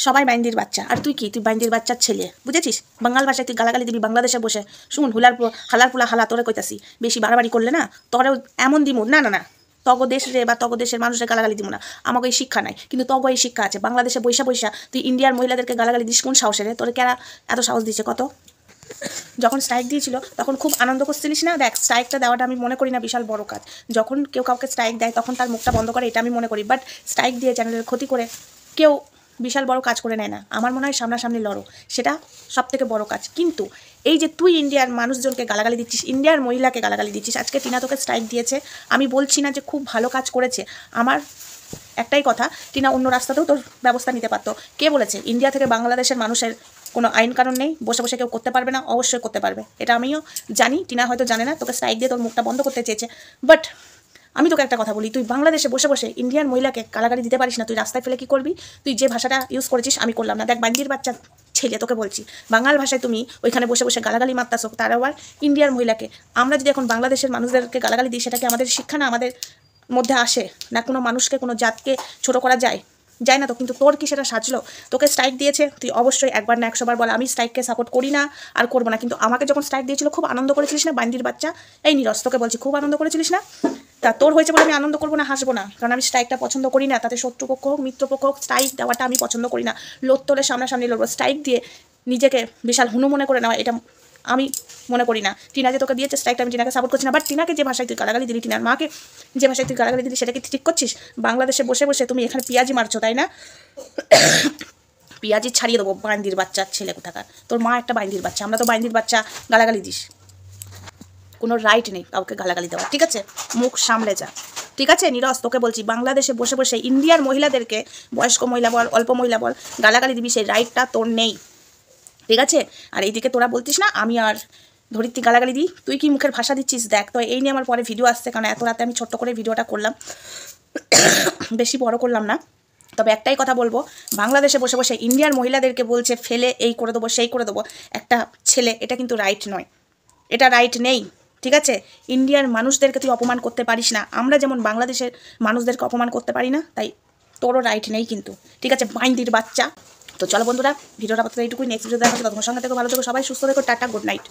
সবাই বাইন্দির বাচ্চা, আর তুই কি? তুই বাইন্দির বাচ্চার ছেলে, বুঝেছিস? বাঙাল ভাষায় তুই গালাগালি দিবি বাংলাদেশে বসে। শুন, হালার পোলা হালা তোরে কইতাছি, বেশি বাড়াবাড়ি করলে না তোরেও এমন দিমু। না না না, তগ দেশ রে বা তগ দেশের মানুষের গালাগালি দিব না, আমাকে এই শিক্ষা নাই, কিন্তু তগ এই শিক্ষা আছে। বাংলাদেশে বৈশা বৈশা তুই ইন্ডিয়ার মহিলাদেরকে গালাগালি দিস কোন সাহসে রে? তোরে কেরা এত সাহস দিচ্ছে? কত যখন স্ট্রাইক দিয়েছিল তখন খুব আনন্দ করছিলিস না? দেখ, স্ট্রাইকটা দেওয়াটা আমি মনে করি না বিশাল বড় কাজ। যখন কেউ কাউকে স্ট্রাইক দেয় তখন তার মুখটা বন্ধ করে, এটা আমি মনে করি। বাট স্ট্রাইক দিয়ে চ্যানেলের ক্ষতি করে কেউ বিশাল বড় কাজ করে নেয় না। আমার মনে হয় সামনাসামনি লড়ো, সেটা সব থেকে বড় কাজ। কিন্তু এই যে তুই ইন্ডিয়ার মানুষজনকে গালাগালি দিচ্ছিস, ইন্ডিয়ার মহিলাকে গালাগালি দিচ্ছিস, আজকে টিনা তোকে স্ট্রাইক দিয়েছে, আমি বলছি না যে খুব ভালো কাজ করেছে। আমার একটাই কথা, টিনা অন্য রাস্তাতেও তোর ব্যবস্থা নিতে পারতো। কে বলেছে ইন্ডিয়া থেকে বাংলাদেশের মানুষের কোনো আইন কানুন নেই? বসে বসে কেউ করতে পারবে না? অবশ্যই করতে পারবে, এটা আমিও জানি। টিনা হয়তো জানে না, তোকে স্ট্রাইক দিয়ে তোর মুখটা বন্ধ করতে চেয়েছে। বাট আমি তোকে একটা কথা বলি, তুই বাংলাদেশে বসে বসে ইন্ডিয়ান মহিলাকে গালাগালি দিতে পারিস না? তুই রাস্তায় ফেলে কী করবি? তুই যে ভাষাটা ইউজ করেছিস আমি করলাম না। দেখ, বান্দির বাচ্চা ছেলে, তোকে বলছি, বাঙাল ভাষায় তুমি ওইখানে বসে বসে গালাগালি মারতাছো, তার আবার ইন্ডিয়ার মহিলাকে। আমরা যদি এখন বাংলাদেশের মানুষদেরকে গালাগালি দিই, সেটাকে আমাদের শিক্ষা না আমাদের মধ্যে আসে না? কোনো মানুষকে, কোনো জাতকে ছোট করা যায় না তো। কিন্তু তোর কি সেটা সাজলো? তোকে স্ট্রাইক দিয়েছে, তুই অবশ্যই একবার না 100 বার বল আমি স্ট্রাইককে সাপোর্ট করি না আর করবো না। কিন্তু আমাকে যখন স্ট্রাইক দিয়েছিল খুব আনন্দ করেছিলিস না বান্দির বাচ্চা? এই নিরস, তোকে বলছি, খুব আনন্দ করেছিলিস না? তা তোর হয়েছে বলে আমি আনন্দ করবো না, হাসবো না? কারণ আমি স্ট্রাইকটা পছন্দ করি না। তাতে শত্রুপক্ষ হোক মিত্রপক্ষ হোক, স্ট্রাইক দেওয়াটা আমি পছন্দ করি না। লোক তোলে সামনাসামনি লড়বো, স্ট্রাইক দিয়ে নিজেকে বিশাল হুনু মনে করে নেওয়া, এটা আমি মনে করি না। টিনা যে তোকে দিয়েছে স্ট্রাইকটা, আমি টিনাকে সাপোর্ট করছি না। বাট টিনাকে যে ভাষায় তুই গালাগালি দিলি, টিনার মাকে যে ভাষায় তুই গালাগালি দিলি, সেটা কি ঠিক করছিস? বাংলাদেশে বসে বসে তুমি এখানে পেঁয়াজি মারছো, তাই না? পেঁয়াজি ছাড়িয়ে দেবো বাইন্দির বাচ্চার ছেলে কোথাকার। তোর মা একটা বাইন্দির বাচ্চা, আমরা তো বাইন্দির বাচ্চা, গালাগালি দিস। কোনো রাইট নেই কাউকে গালাগালি দেওয়া, ঠিক আছে? মুখ সামলে যা, ঠিক আছে? নিরস, তোকে বলছি, বাংলাদেশে বসে বসে ইন্ডিয়ার মহিলাদেরকে, বয়স্ক মহিলা বল অল্প মহিলা বল, গালাগালি দিবি, সেই রাইটটা তোর নেই, ঠিক আছে? আর এইদিকে তোরা বলতিস না আমি আর ধরিত্রী গালাগালি দিই, তুই কি মুখের ভাষা দিচ্ছিস? দেখ তো, এই নিয়ে আমার পরে ভিডিও আসছে, কারণ এত রাতে আমি ছোট্ট করে ভিডিওটা করলাম, বেশি বড় করলাম না। তবে একটাই কথা বলবো, বাংলাদেশে বসে বসে ইন্ডিয়ার মহিলাদেরকে বলছে ফেলে এই করে দেবো সেই করে দেবো একটা ছেলে, এটা কিন্তু রাইট নয়, এটা রাইট নেই, ঠিক আছে? ইন্ডিয়ার মানুষদেরকে তুই অপমান করতে পারিস না, আমরা যেমন বাংলাদেশের মানুষদেরকে অপমান করতে পারি না, তাই তোরও রাইট নেই কিন্তু, ঠিক আছে? বাইন্দির বাচ্চা। তো চলো বন্ধুরা, ভিডিওটা এইটুকুই। নেক্সট ভিডিও দেখা হচ্ছে, তোমার সঙ্গে থেকে ভালো থেকো, সবাই সুস্থ থেকো, টাটা, গুড নাইট।